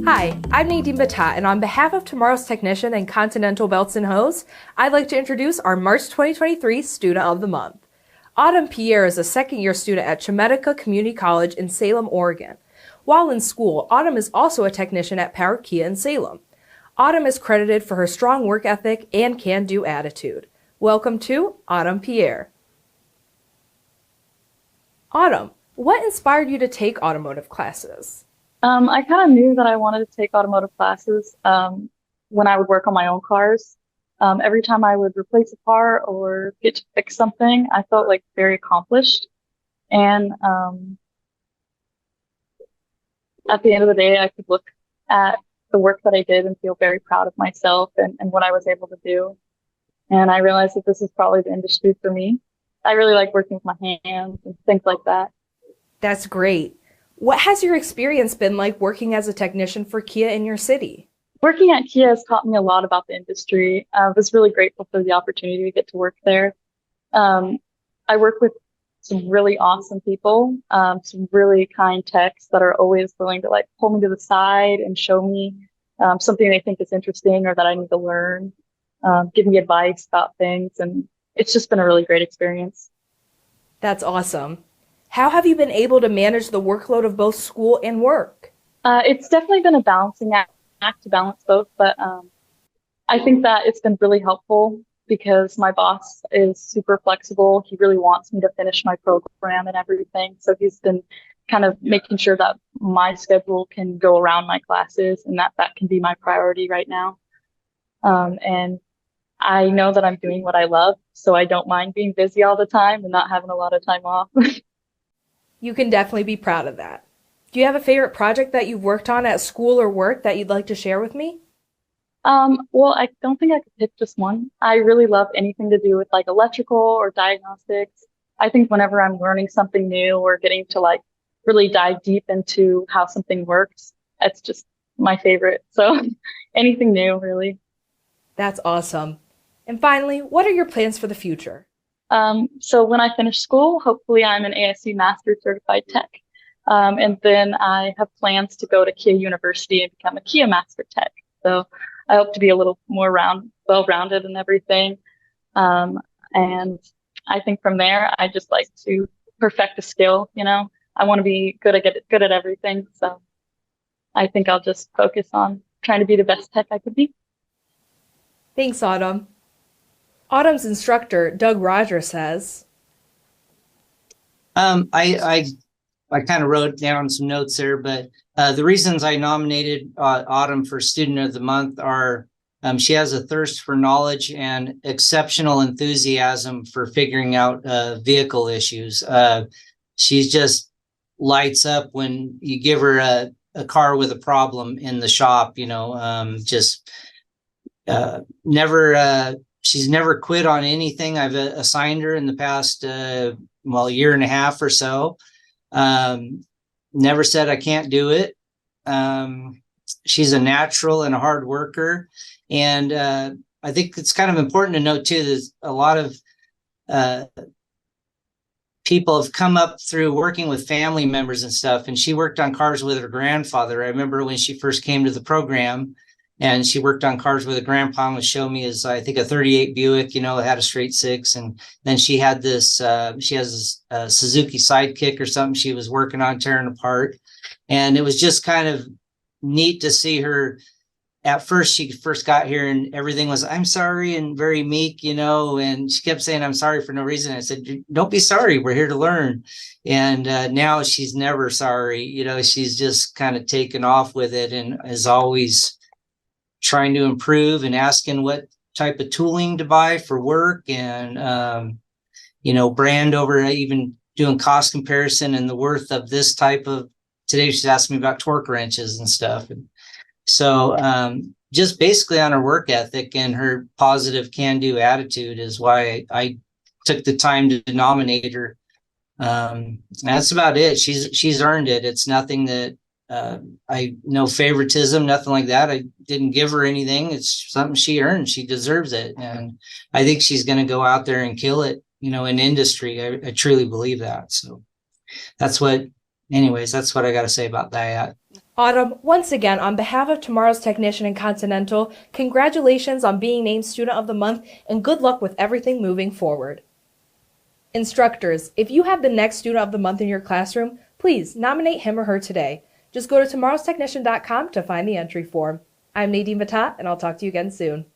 Hi, I'm Nadine Batat, and on behalf of Tomorrow's Technician and Continental Belts and Hose, I'd like to introduce our March 2023 Student of the Month. Autumn Pierre is a second-year student at Chemeketa Community College in Salem, Oregon. While in school, Autumn is also a technician at Power Kia in Salem. Autumn is credited for her strong work ethic and can-do attitude. Welcome to Autumn Pierre. Autumn, what inspired you to take automotive classes? I kind of knew that I wanted to take automotive classes when I would work on my own cars. Every time I would replace a car or get to fix something, I felt like very accomplished. And at the end of the day, I could look at the work that I did and feel very proud of myself and what I was able to do. And I realized that this is probably the industry for me. I really like working with my hands and things like that. That's great. What has your experience been like working as a technician for Kia in your city? Working at Kia has taught me a lot about the industry. I was really grateful for the opportunity to get to work there. I work with some really awesome people, some really kind techs that are always willing to like pull me to the side and show me something they think is interesting or that I need to learn, give me advice about things. And it's just been a really great experience. That's awesome. How have you been able to manage the workload of both school and work? It's definitely been a balancing act to balance both, but I think that it's been really helpful because my boss is super flexible. He really wants me to finish my program and everything. So he's been kind of making sure that my schedule can go around my classes and that can be my priority right now. And I know that I'm doing what I love, so I don't mind being busy all the time and not having a lot of time off. You can definitely be proud of that. Do you have a favorite project that you've worked on at school or work that you'd like to share with me? Well, I don't think I could pick just one. I really love anything to do with like electrical or diagnostics. I think whenever I'm learning something new or getting to like really dive deep into how something works, that's just my favorite. So anything new, really. That's awesome. And finally, what are your plans for the future? So when I finish school, hopefully I'm an ASC Master Certified Tech. And then I have plans to go to Kia University and become a Kia Master Tech. So I hope to be a little more well-rounded and everything. And I think from there, I just like to perfect a skill, you know. I want to be good at everything. So I think I'll just focus on trying to be the best tech I could be. Thanks, Autumn. Autumn's instructor, Doug Rogers, says, I kind of wrote down some notes there, but the reasons I nominated Autumn for Student of the Month are she has a thirst for knowledge and exceptional enthusiasm for figuring out vehicle issues. She's just lights up when you give her a car with a problem in the shop, you know, she's never quit on anything I've assigned her in the past, year and a half or so. Never said I can't do it. She's a natural and a hard worker. And I think it's kind of important to note, too, that a lot of people have come up through working with family members and stuff. And she worked on cars with her grandfather. I remember when she first came to the program, and she worked on cars with her grandpa and would show me as, I think, a 38 Buick, you know, it had a straight six. And then she had this, she has this Suzuki Sidekick or something she was working on tearing apart. And it was just kind of neat to see her. At first, she first got here and everything was, I'm sorry, and very meek, you know, and she kept saying, I'm sorry for no reason. I said, don't be sorry. We're here to learn. And now she's never sorry. You know, she's just kind of taken off with it and is always trying to improve and asking what type of tooling to buy for work and, you know, brand over even doing cost comparison and the worth of this type of, today she's asking me about torque wrenches and stuff. And so just basically on her work ethic and her positive can-do attitude is why I took the time to nominate her. That's about it. She's earned it. It's nothing that no favoritism, nothing like that. I didn't give her anything. It's something she earned. She deserves it. And I think she's going to go out there and kill it, you know, in industry. I truly believe that. So that's what anyways, that's what I got to say about that. Autumn, once again, on behalf of Tomorrow's Technician and Continental, congratulations on being named Student of the Month and good luck with everything moving forward. Instructors, if you have the next Student of the Month in your classroom, please nominate him or her today. Just go to tomorrowstechnician.com to find the entry form. I'm Nadine Batat, and I'll talk to you again soon.